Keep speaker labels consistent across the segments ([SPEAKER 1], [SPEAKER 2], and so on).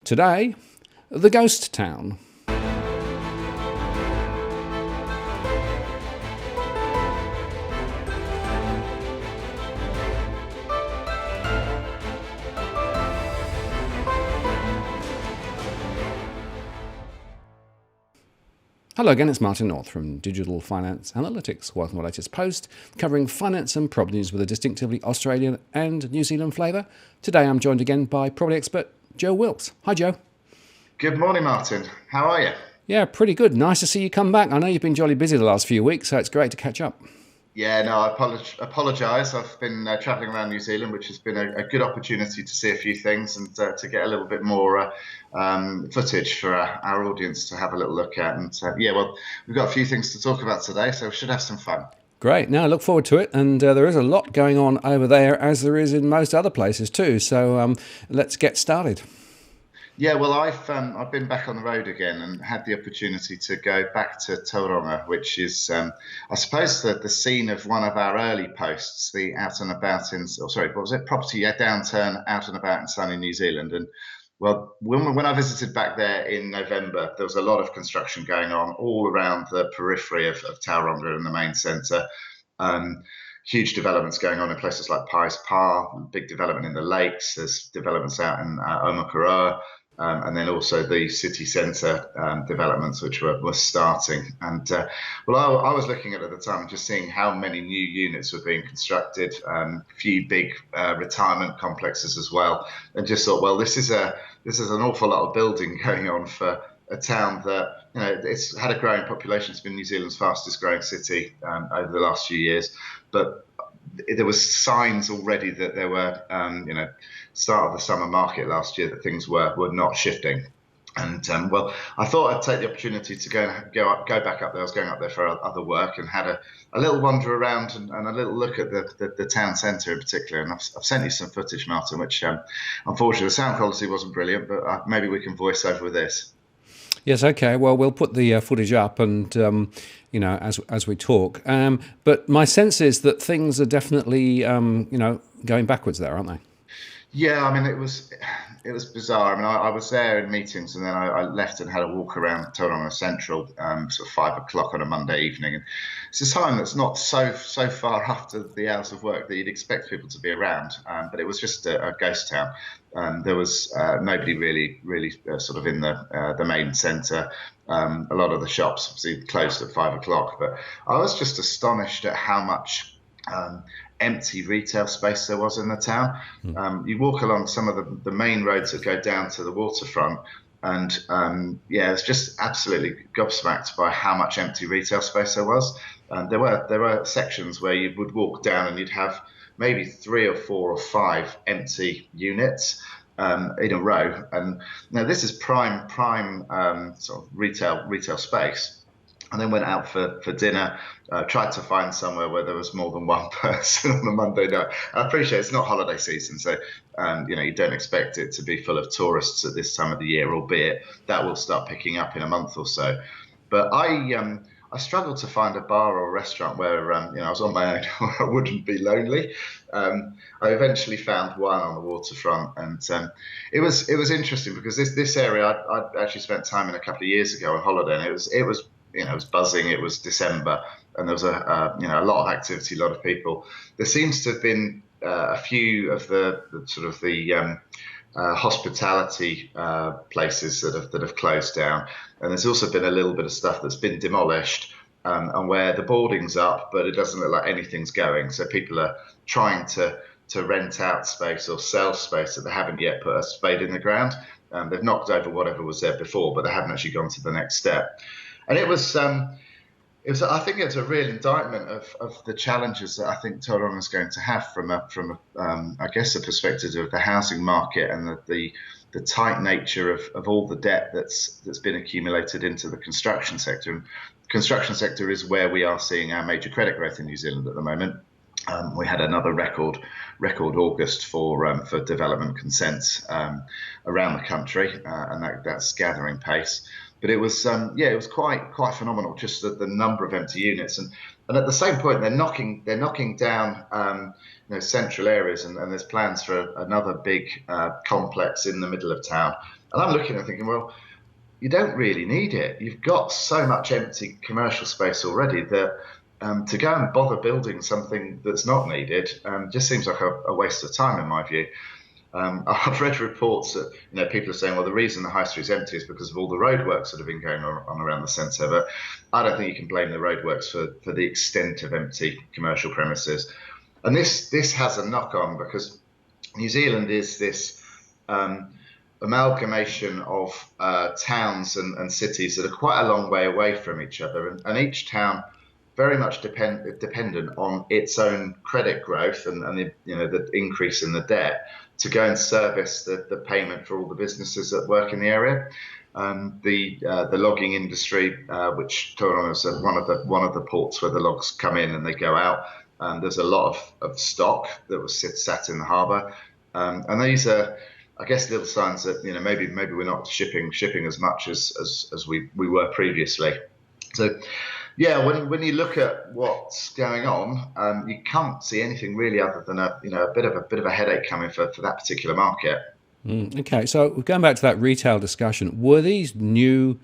[SPEAKER 1] Today, the ghost town. Hello again, it's Martin North from Digital Finance Analytics, welcome to the latest post covering finance and properties with a distinctively Australian and New Zealand flavour. Today I'm joined again by property expert Joe Wilkes. Hi Joe.
[SPEAKER 2] Good morning, Martin. How are you?
[SPEAKER 1] Yeah, pretty good. Nice to see you come back. I know you've been jolly busy the last few weeks, so it's great to catch up.
[SPEAKER 2] Yeah, no, I apologise. I've been travelling around New Zealand, which has been a good opportunity to see a few things and to get a little bit more footage for our audience to have a little look at. And yeah, well, we've got a few things to talk about today, so we should have some fun.
[SPEAKER 1] Great. Now, I look forward to it. And there is a lot going on over there, as there is in most other places too. So let's get started.
[SPEAKER 2] Yeah, well, I've been back on the road again and had the opportunity to go back to Tauranga, which is, I suppose, the scene of one of our early posts, the out and about what was it? Property downturn out and about in sunny New Zealand. And well, when I visited back there in November, there was a lot of construction going on all around the periphery of Tauranga in the main centre. Huge developments going on in places like Pies Pa, big development in the lakes. There's developments out in Omukarua. And then also the city centre developments, which were starting. And well, I was looking at the time, just seeing how many new units were being constructed, a few big retirement complexes as well, and just thought, well, this is an awful lot of building going on for a town that, you know, it's had a growing population. It's been New Zealand's fastest growing city over the last few years, but there was signs already that there were, start of the summer market last year, that things were not shifting. And well, I thought I'd take the opportunity to go back up there. I was going up there for other work and had a little wander around and a little look at the town centre in particular. And I've sent you some footage, Martin, which unfortunately the sound quality wasn't brilliant, but maybe we can voice over with this.
[SPEAKER 1] Yes, okay. Well, we'll put the footage up and, as we talk. But my sense is that things are definitely, going backwards there, aren't they?
[SPEAKER 2] Yeah, I mean, it was bizarre. I mean, I was there in meetings, and then I left and had a walk around Tauranga Central, sort of 5 o'clock on a Monday evening. And it's a time that's not so far after the hours of work that you'd expect people to be around. But it was just a ghost town. There was nobody really sort of in the main centre. A lot of the shops obviously closed at 5 o'clock. But I was just astonished at how much empty retail space there was in the town. You walk along some of the main roads that go down to the waterfront, and it's just absolutely gobsmacked by how much empty retail space there was. There were sections where you would walk down and you'd have maybe 3 or 4 or 5 empty units in a row. And now this is prime sort of retail space. And then went out for dinner, tried to find somewhere where there was more than one person on a Monday night. I appreciate it's not holiday season, so you don't expect it to be full of tourists at this time of the year, albeit that will start picking up in a month or so. But I struggled to find a bar or a restaurant where I was on my own. I wouldn't be lonely. I eventually found one on the waterfront, and it was interesting because this area I'd actually spent time in a couple of years ago on holiday, and it was buzzing. It was December, and there was a lot of activity, a lot of people. There seems to have been a few of the hospitality places that have closed down, and there's also been a little bit of stuff that's been demolished, and where the boarding's up, but it doesn't look like anything's going. So people are trying to rent out space or sell space that they haven't yet put a spade in the ground. They've knocked over whatever was there before, but they haven't actually gone to the next step. And it was, I think it's a real indictment of the challenges that I think Tauranga is going to have from I guess, the perspective of the housing market and the tight nature of all the debt that's been accumulated into the construction sector. And the construction sector is where we are seeing our major credit growth in New Zealand at the moment. We had another record August for development consents around the country, and that's gathering pace. But it was quite phenomenal, just the number of empty units, and at the same point they're knocking down central areas, and there's plans for another big complex in the middle of town. And I'm looking and thinking, well, you don't really need it. You've got so much empty commercial space already that to go and bother building something that's not needed just seems like a waste of time, in my view. I've read reports that people are saying, well, the reason the high street is empty is because of all the roadworks that have been going on around the centre. But I don't think you can blame the roadworks for the extent of empty commercial premises. And this has a knock on because New Zealand is this um, amalgamation of towns and cities that are quite a long way away from each other, and each town very much dependent on its own credit growth and the increase in the debt to go and service the payment for all the businesses that work in the area. The logging industry, which Tauranga is one of the ports where the logs come in and they go out. There's a lot of stock that was sat in the harbour, and these are, I guess, little signs that maybe we're not shipping as much as we were previously. So, yeah, when you look at what's going on, you can't see anything really other than a bit of a headache coming for that particular market.
[SPEAKER 1] Okay, so going back to that retail discussion, were these new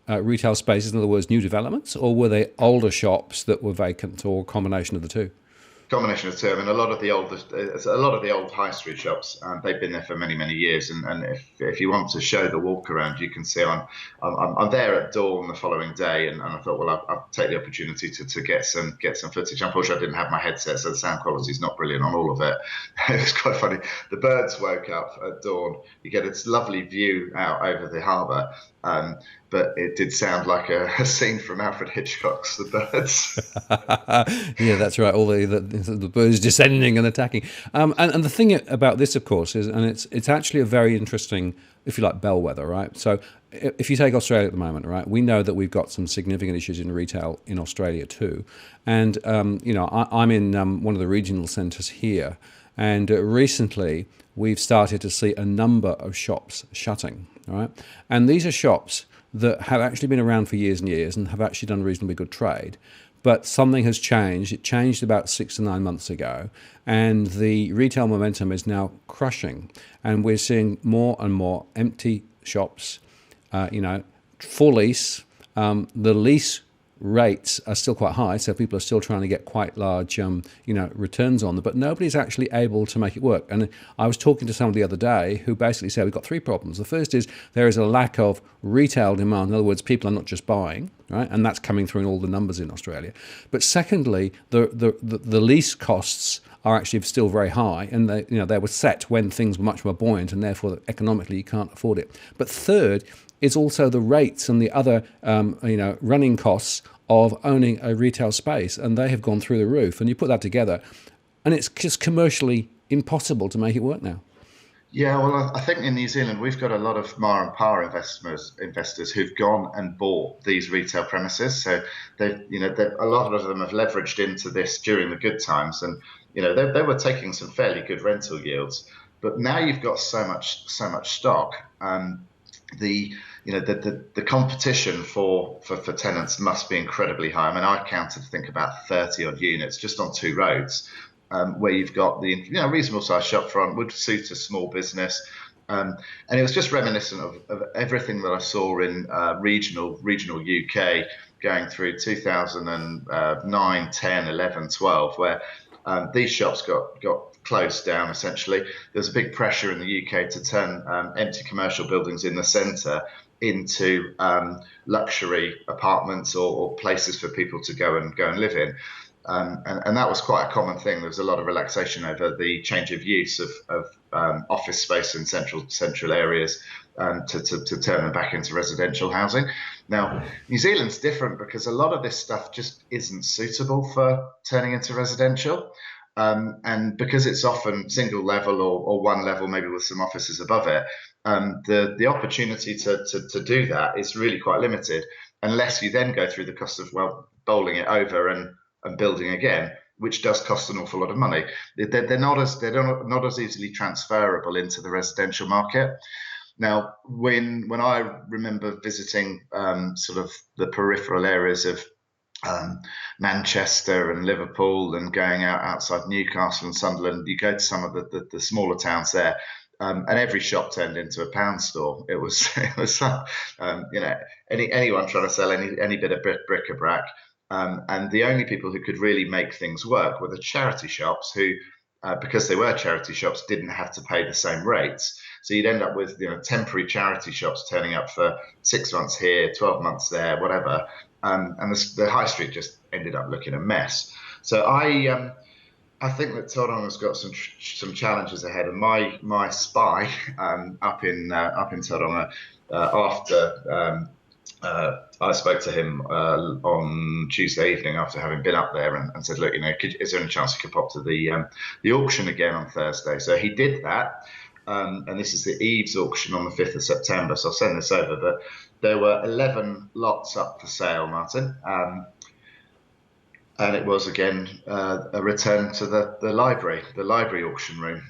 [SPEAKER 1] retail spaces, in other words, new developments, or were they older shops that were vacant, or a combination of the two?
[SPEAKER 2] Combination of two. I mean, a lot of the old high street shops, they've been there for many years. And if you want to show the walk around, you can see I'm there at dawn the following day, and I thought, well, I'll take the opportunity to get some footage. Unfortunately, I didn't have my headset, so the sound quality is not brilliant on all of it. It was quite funny. The birds woke up at dawn. You get this lovely view out over the harbour. But it did sound like a scene from Alfred Hitchcock's The Birds.
[SPEAKER 1] Yeah, that's right. All the birds descending and attacking. And the thing about this, of course, is, and it's actually a very interesting, if you like, bellwether, right? So if you take Australia at the moment, right, we know that we've got some significant issues in retail in Australia too. And I'm in one of the regional centres here, and recently we've started to see a number of shops shutting, right? And these are shops that have actually been around for years and years and have actually done reasonably good trade. But something has changed. It changed about 6 to 9 months ago, and the retail momentum is now crushing. And we're seeing more and more empty shops, full lease. The lease rates are still quite high, so people are still trying to get quite large, returns on them. But nobody's actually able to make it work. And I was talking to someone the other day who basically said we've got three problems. The first is there is a lack of retail demand. In other words, people are not just buying, right? And that's coming through in all the numbers in Australia. But secondly, the lease costs are actually still very high, and they were set when things were much more buoyant, and therefore economically you can't afford it. But third is also the rates and the other running costs of owning a retail space, and they have gone through the roof. And you put that together, and it's just commercially impossible to make it work now.
[SPEAKER 2] Yeah, well, I think in New Zealand we've got a lot of Ma and Pa investors who've gone and bought these retail premises. So a lot of them have leveraged into this during the good times, and they were taking some fairly good rental yields. But now you've got so much stock. The competition for tenants must be incredibly high. I mean, I counted, I think, about 30 odd units just on two roads, where you've got the reasonable sized shop front would suit a small business. And it was just reminiscent of everything that I saw in regional UK going through 2009, 10, 11, 12, where these shops got closed down essentially. There's a big pressure in the UK to turn empty commercial buildings in the centre into luxury apartments or places for people to go and live in. And that was quite a common thing. There was a lot of relaxation over the change of use of office space in central areas to turn them back into residential housing. Now, New Zealand's different because a lot of this stuff just isn't suitable for turning into residential. And because it's often single level or one level, maybe with some offices above it, the opportunity to do that is really quite limited, unless you then go through the cost of bowling it over and building again, which does cost an awful lot of money. They're not as easily transferable into the residential market. Now, when I remember visiting sort of the peripheral areas of Manchester and Liverpool and going outside Newcastle and Sunderland, you go to some of the smaller towns there, and every shop turned into a pound store. It was anyone trying to sell any bit of bric-a-brac, and the only people who could really make things work were the charity shops who, because they were charity shops, didn't have to pay the same rates. So you'd end up with temporary charity shops turning up for 6 months here, 12 months there, whatever, and the high street just ended up looking a mess. So I think that Tauranga's got some challenges ahead, and my spy up in Tauranga after I spoke to him on Tuesday evening after having been up there and said, look, is there any chance you could pop to the auction again on Thursday? So he did that, and this is the Eves auction on the 5th of September. So I'll send this over, but there were 11 lots up for sale, Martin. And it was, again, a return to the library auction room.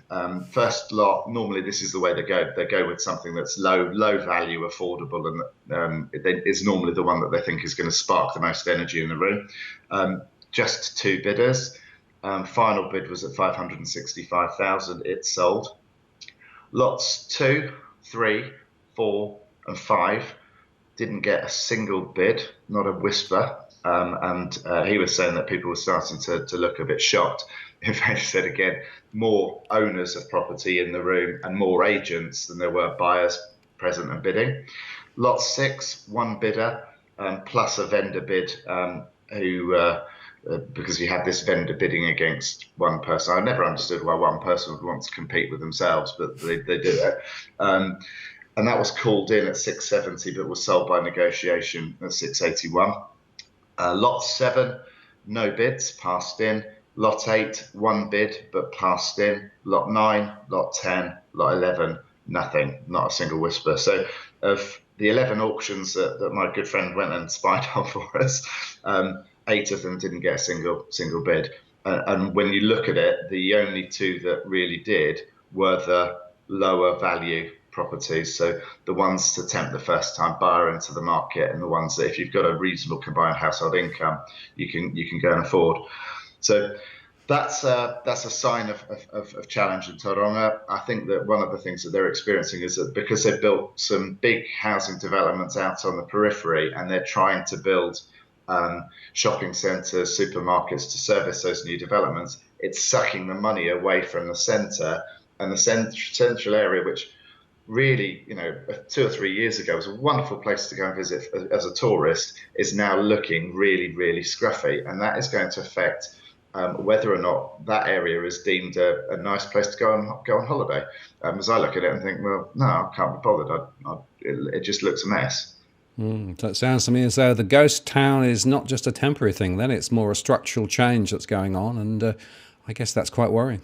[SPEAKER 2] First lot, normally this is the way they go. They go with something that's low value, affordable, and it is normally the one that they think is going to spark the most energy in the room. Just 2 bidders. Final bid was at 565,000. It sold. Lots 2, 3, 4, and 5 didn't get a single bid, not a whisper. And he was saying that people were starting to look a bit shocked. In fact, he said, again, more owners of property in the room and more agents than there were buyers present and bidding. Lot 6, 1 bidder, plus a vendor bid, because you had this vendor bidding against one person. I never understood why one person would want to compete with themselves, but they did it. And that was called in at 670, but was sold by negotiation at 681. Lot 7, no bids, passed in. Lot 8, 1 bid, but passed in. Lot 9, lot 10, lot 11, nothing, not a single whisper. So of the 11 auctions that my good friend went and spied on for us, 8 of them didn't get a single bid. And when you look at it, the only 2 that really did were the lower value properties, so the ones to tempt the first time buyer into the market, and the ones that if you've got a reasonable combined household income, you can go and afford. So that's a sign of challenge in Tauranga. I think that one of the things that they're experiencing is that because they've built some big housing developments out on the periphery, and they're trying to build shopping centres, supermarkets to service those new developments, it's sucking the money away from the centre, and the central area, which really, 2 or 3 years ago was a wonderful place to go and visit as a tourist, is now looking really, really scruffy, and that is going to affect whether or not that area is deemed a nice place to go on holiday. As I look at it and think, well, no, I can't be bothered. It just looks a mess.
[SPEAKER 1] So it sounds to me as though the ghost town is not just a temporary thing. Then it's more a structural change that's going on, and I guess that's quite worrying.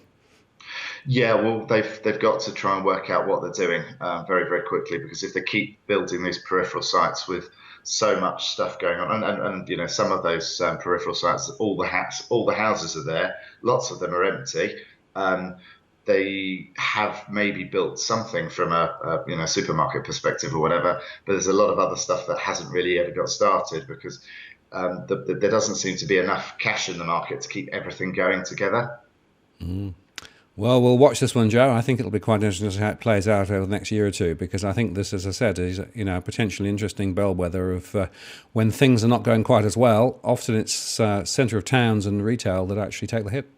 [SPEAKER 2] Yeah, well, they've got to try and work out what they're doing very, very quickly, because if they keep building these peripheral sites with so much stuff going on, and some of those peripheral sites, all the houses are there, lots of them are empty. They have maybe built something from a supermarket perspective or whatever, but there's a lot of other stuff that hasn't really ever got started, because there doesn't seem to be enough cash in the market to keep everything going together.
[SPEAKER 1] Well, we'll watch this one, Joe. I think it'll be quite interesting to see how it plays out over the next year or two, because I think this, as I said, is a potentially interesting bellwether of when things are not going quite as well. Often it's centre of towns and retail that actually take the hit.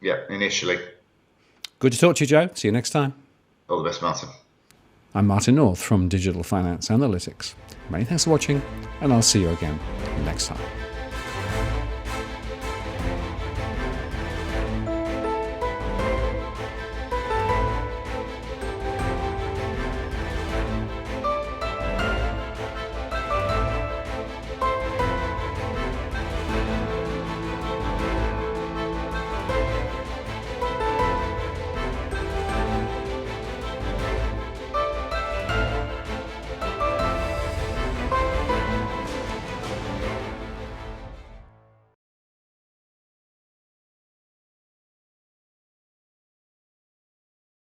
[SPEAKER 2] Yeah, initially.
[SPEAKER 1] Good to talk to you, Joe. See you next time.
[SPEAKER 2] All the best, Martin.
[SPEAKER 1] I'm Martin North from Digital Finance Analytics. Many thanks for watching, and I'll see you again next time.